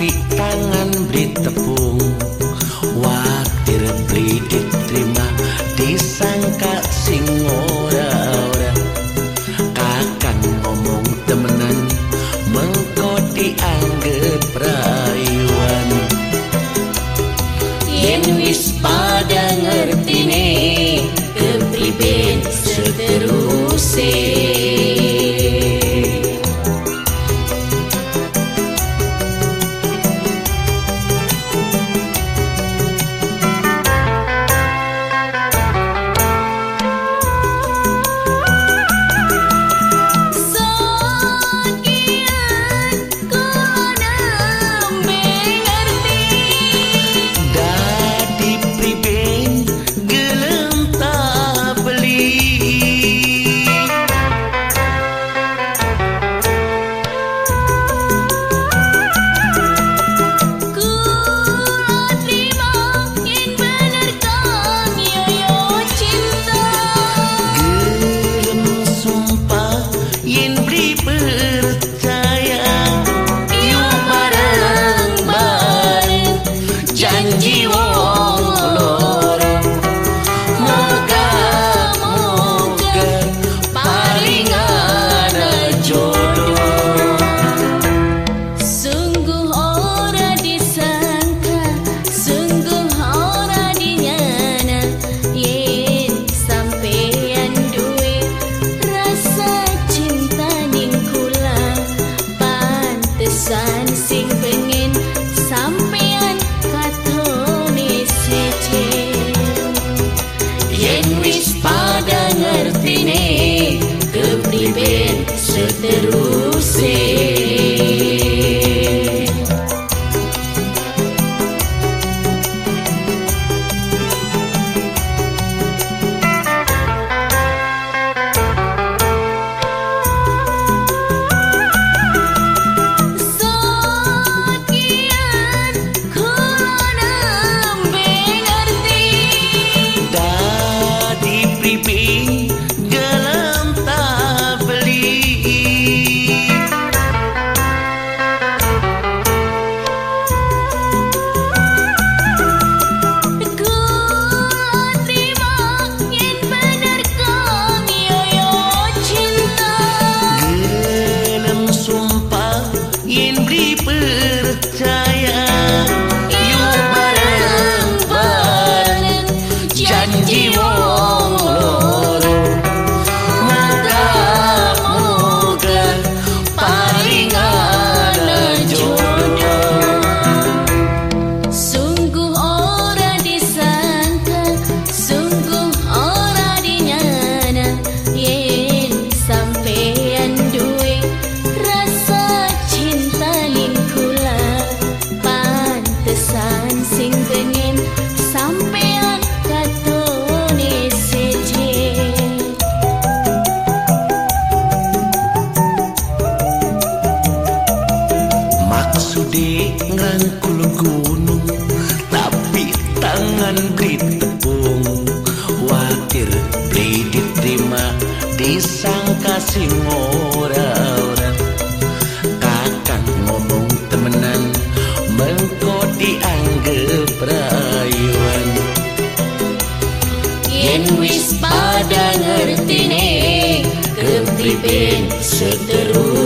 tapi tangan beri tepung. Watir beli diterima, disangka sing ora-ora. Kakang ngomong temenan, mengko dianggep rayuan. Yen wis pada ngertine, kepriben seteruse. Sing pengen sampean katone sejen. Yen wis pada ngertine, kepriben seteruse. Sing pengen sampean katone sejen. Maksude ngrangkul gunung, tapi tangan beri tepung. Watir beli diterima, disangka sing ora-ora. Kakang ngomong temenan, mengko dianggep rayuan. Yen wis pada ngertine, kepriben seterus.